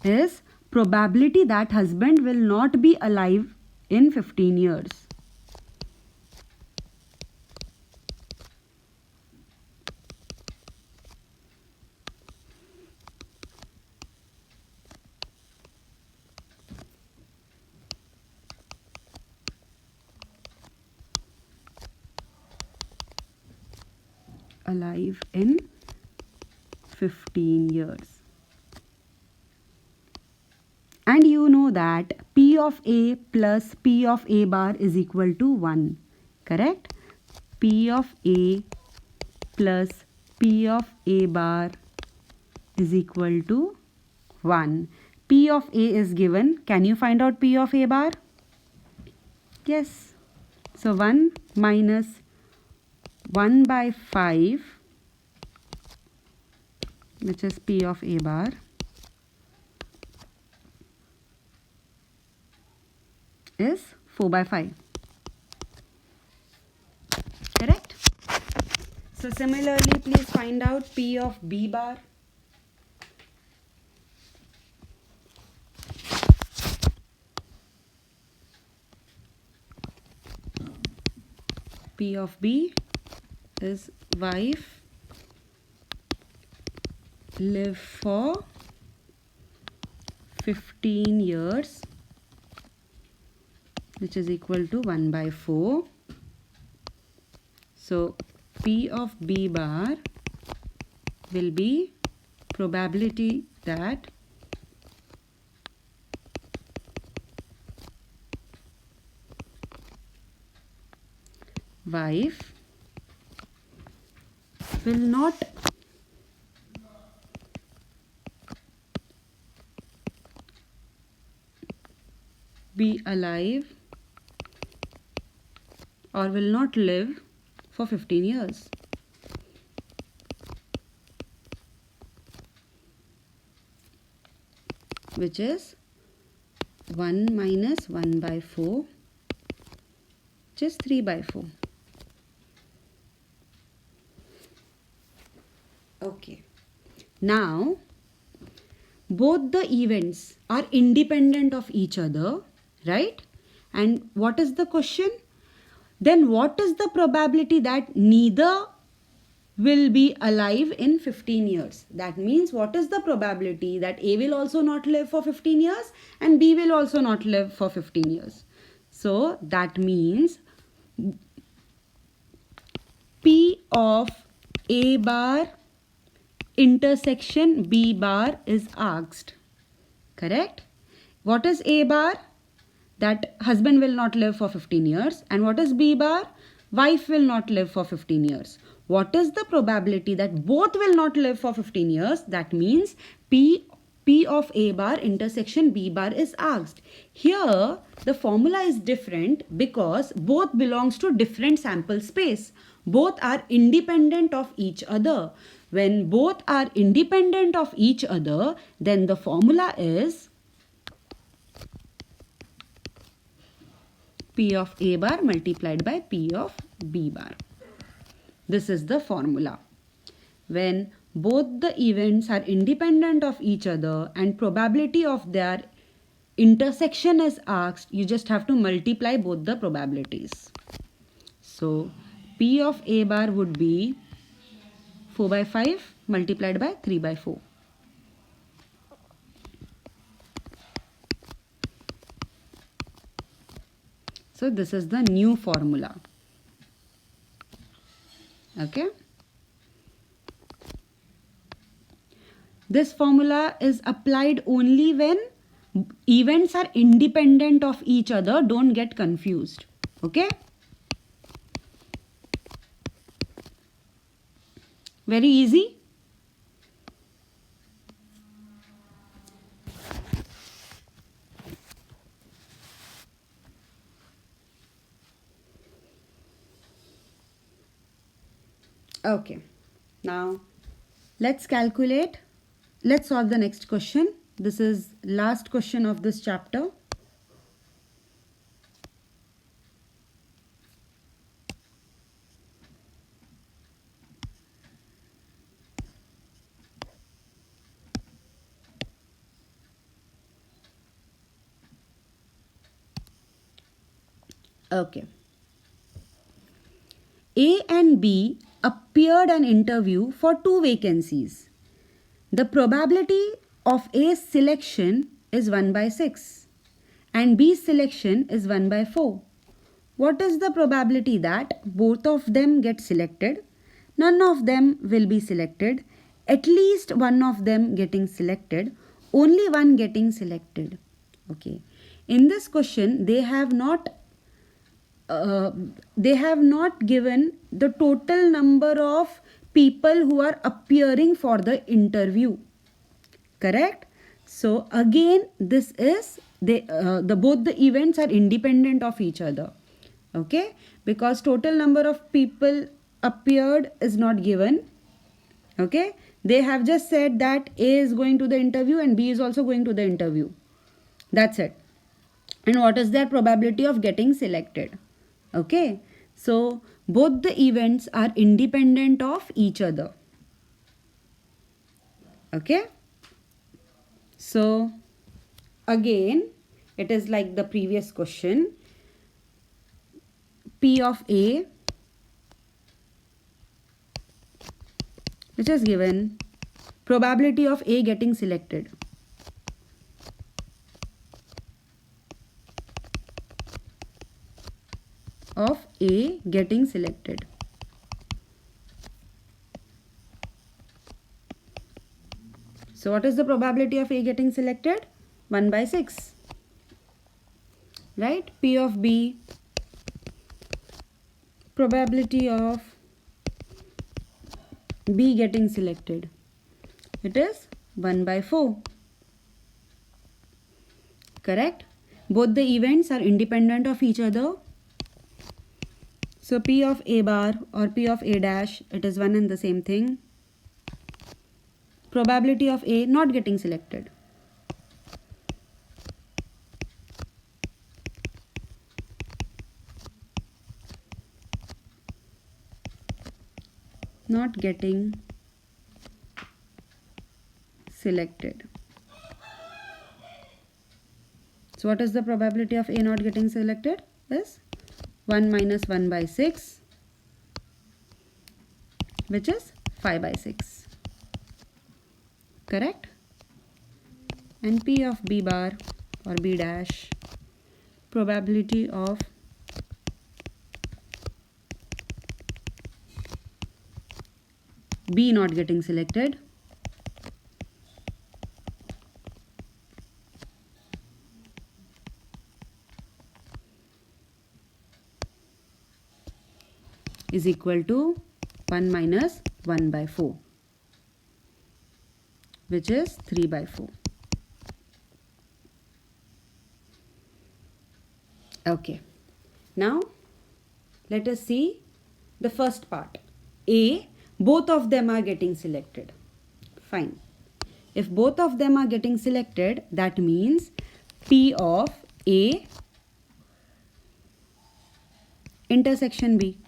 is probability that husband will not be alive in 15 years. Alive in 15 years. And you know that P of A plus P of A bar is equal to 1. Correct? P of A plus P of A bar is equal to 1. P of A is given. Can you find out P of A bar? Yes. So 1 minus 1 by 5, which is P of A bar, is 4 by 5. Correct? So similarly, please find out P of B bar. P of B is wife live for 15 years, which is equal to 1 by 4. So P of B bar will be probability that wife will not be alive or will not live for 15 years. Which is 1 minus 1 by 4, which is 3 by 4. Okay. Now, both the events are independent of each other, right? And what is the question? Then what is the probability that neither will be alive in 15 years? That means what is the probability that A will also not live for 15 years and B will also not live for 15 years? So that means P of A bar intersection B bar is asked. Correct? What is A bar? That husband will not live for 15 years. And what is B bar? Wife will not live for 15 years. What is the probability that both will not live for 15 years? That means P of A bar intersection B bar is asked. Here the formula is different because both belongs to different sample space. Both are independent of each other. When both are independent of each other, then the formula is P of A bar multiplied by P of B bar. This is the formula. When both the events are independent of each other and probability of their intersection is asked, you just have to multiply both the probabilities. So P of A bar would be 4 by 5 multiplied by 3 by 4. So this is the new formula. Okay. This formula is applied only when events are independent of each other. Don't get confused. Okay. Very easy. Okay. Now let's calculate. Let's solve the next question. This is last question of this chapter. Okay. A and B appeared an interview for 2 vacancies. The probability of A's selection is 1 by 6 and B's selection is 1 by 4. What is the probability that both of them get selected, none of them will be selected, at least one of them getting selected, only one getting selected? Okay. In this question, they have not given the total number of people who are appearing for the interview. Correct? So again, this is both the events are independent of each other. Okay? Because total number of people appeared is not given. Okay? They have just said that A is going to the interview and B is also going to the interview. That's it. And what is their probability of getting selected? Okay, so both the events are independent of each other. Okay, so again it is like the previous question. P of A, which is given, probability of A getting selected. Of A getting selected. So what is the probability of A getting selected? 1 by 6. Right? P of B, probability of B getting selected. It is 1 by 4. Correct? Both the events are independent of each other. So P of A bar or P of A dash, it is one and the same thing. Probability of A not getting selected. Not getting selected. So what is the probability of A not getting selected? Is 1 minus 1 by 6, which is 5 by 6. Correct? And P of B bar or B dash, probability of B not getting selected. is equal to 1 minus 1 by 4, which is 3 by 4. Okay, now let us see the first part. A, both of them are getting selected. Fine. If both of them are getting selected, that means P of A intersection B.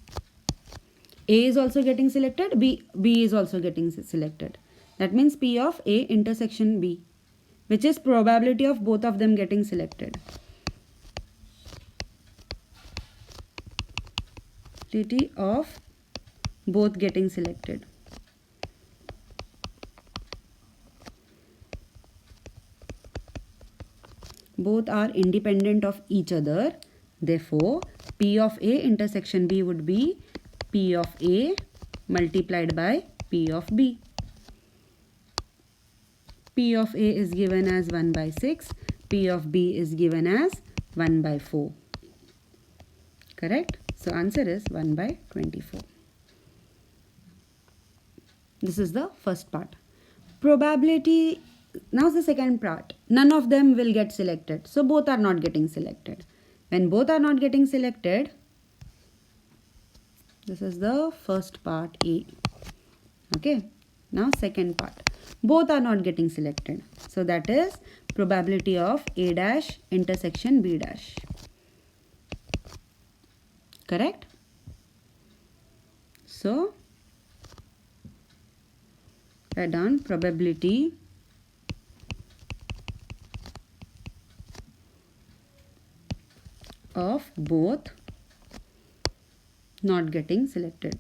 A is also getting selected, B is also getting selected. That means P of A intersection B, which is probability of both of them getting selected. Probability of both getting selected. Both are independent of each other. Therefore, P of A intersection B would be P of A multiplied by P of B. P of A is given as 1 by 6. P of B is given as 1 by 4. Correct? So, answer is 1 by 24. This is the first part. Probability. Now the second part. None of them will get selected. So, both are not getting selected. When both are not getting selected, this is the first part A. Okay. Now second part. Both are not getting selected. So, that is probability of A dash intersection B dash. Correct? So, write down probability of both not getting selected.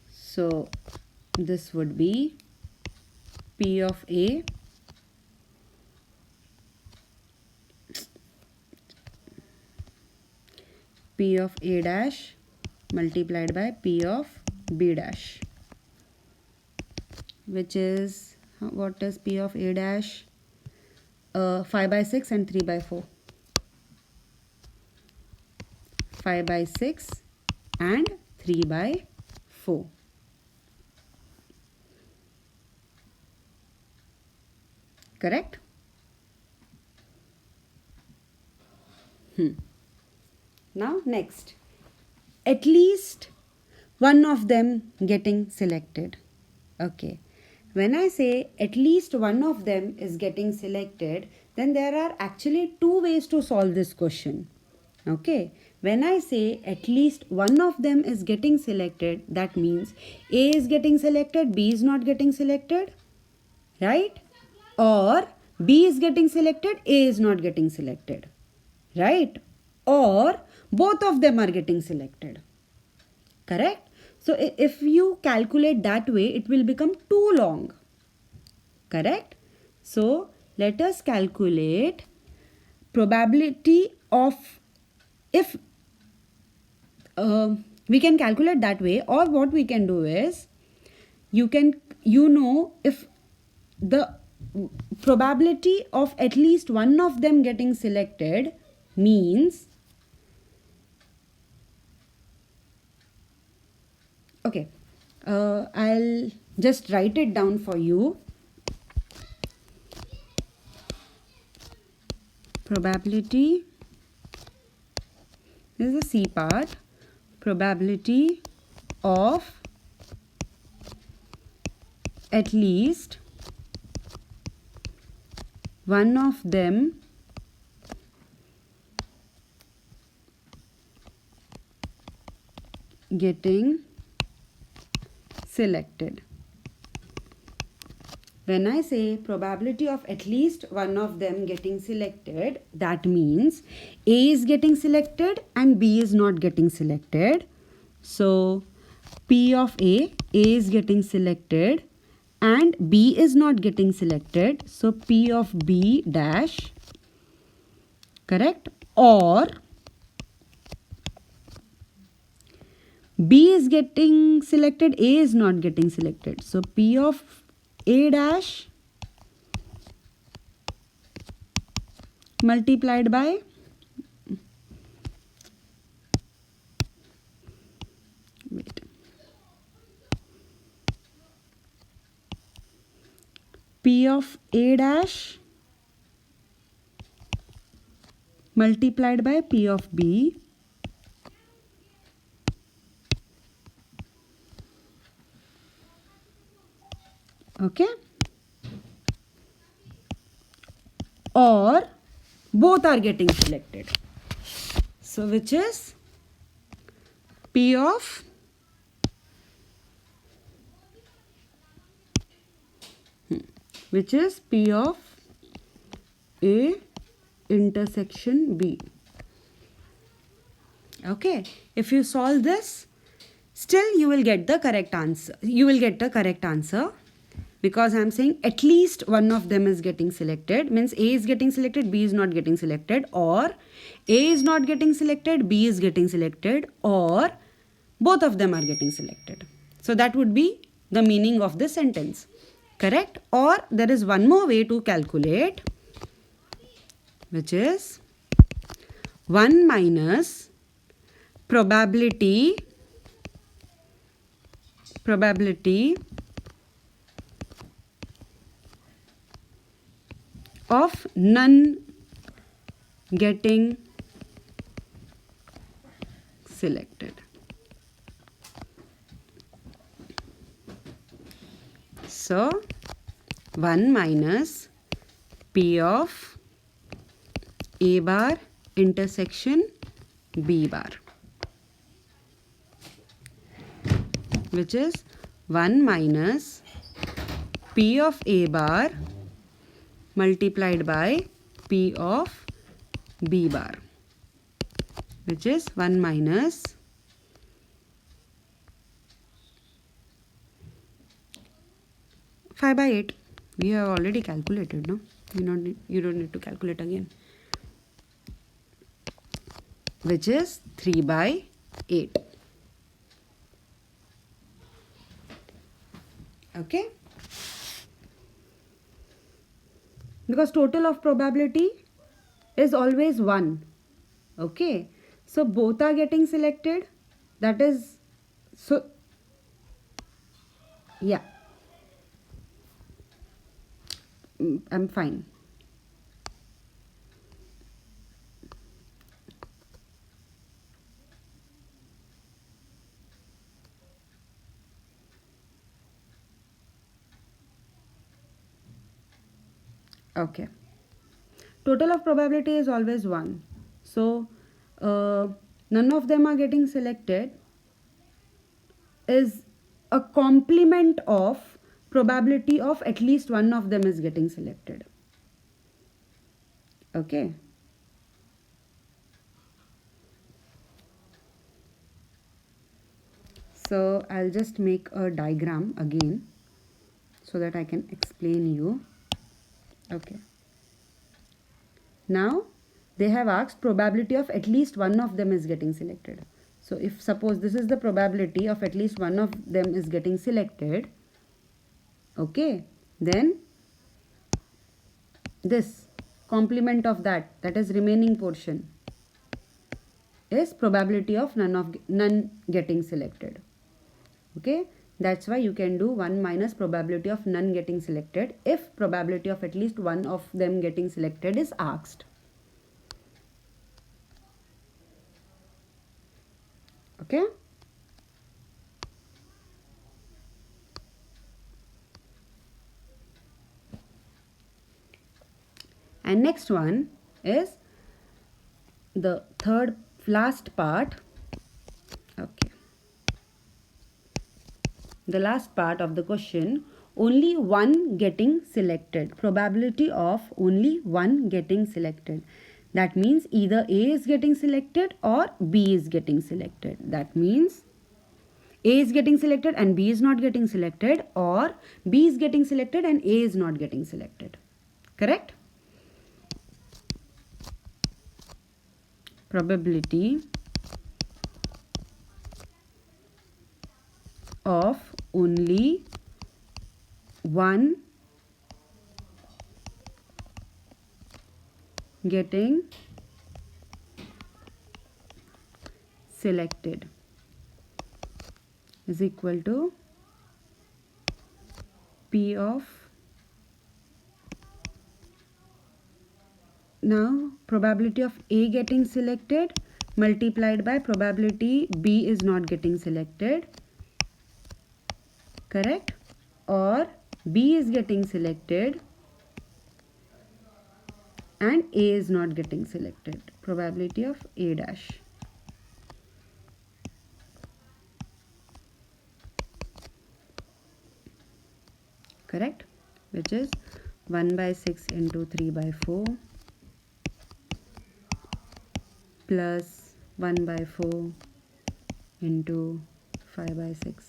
So, this would be P of A P of A dash multiplied by P of B dash, which is, what is P of A dash? 5 by 6 and 3 by 4. 5 by 6 and 3 by 4. Correct? Now next, at least one of them getting selected. Okay, when I say at least one of them is getting selected, then there are actually two ways to solve this question. Okay, when I say at least one of them is getting selected, that means A is getting selected, B is not getting selected, right? Or B is getting selected, A is not getting selected, right? Or both of them are getting selected. Correct? So, if you calculate that way, it will become too long. Correct? So, let us calculate probability of, if we can calculate that way, or what we can do is, if the probability of at least one of them getting selected means, okay, I'll just write it down for you. Probability, this is the C part, probability of at least one of them getting selected. When I say probability of at least one of them getting selected, that means A is getting selected and B is not getting selected. So, P of A is getting selected and B is not getting selected. So, P of B dash, correct? Or B is getting selected, A is not getting selected. So, P of A dash multiplied by P of A dash multiplied by P of B okay, or both are getting selected. So which is P of which is P of A intersection B. Okay, if you solve this, still you will get the correct answer. You will get the correct answer because I am saying at least one of them is getting selected. Means A is getting selected, B is not getting selected, or A is not getting selected, B is getting selected, or both of them are getting selected. So that would be the meaning of this sentence. Correct? Or there is one more way to calculate, which is 1 minus probability of none getting selected. So 1 minus P of A bar intersection B bar, which is 1 minus P of A bar multiplied by P of B bar, which is 1 minus five by 8. We have already calculated, no? You don't need to calculate again. Which is 3 by 8. Okay? Because total of probability is always 1. Okay? So both are getting selected. That is, so yeah. I'm fine. Okay. Total of probability is always 1. So none of them are getting selected is a complement of probability of at least one of them is getting selected. Okay. So I'll just make a diagram again so that I can explain you. Okay. Now they have asked probability of at least one of them is getting selected. So if suppose this is the probability of at least one of them is getting selected, okay, then this complement of that is remaining portion is probability of none getting selected. Okay, that's why you can do 1 minus probability of none getting selected if probability of at least one of them getting selected is asked. Okay. And next one is the last part. Okay. The last part of the question, only one getting selected. Probability of only one getting selected. That means either A is getting selected or B is getting selected. That means A is getting selected and B is not getting selected, or B is getting selected and A is not getting selected. Correct? Probability of only one getting selected is equal to P of, now probability of A getting selected multiplied by probability B is not getting selected, correct? Or B is getting selected and A is not getting selected, probability of A dash. Correct, which is 1 by 6 into 3 by 4 plus 1 by 4 into 5 by 6.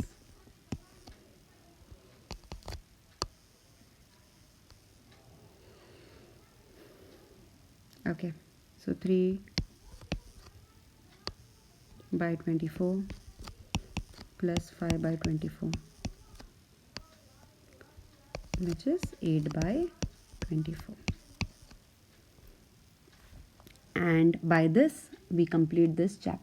Okay, so 3 by 24 plus 5 by 24, which is 8 by 24. And by this we complete this chapter.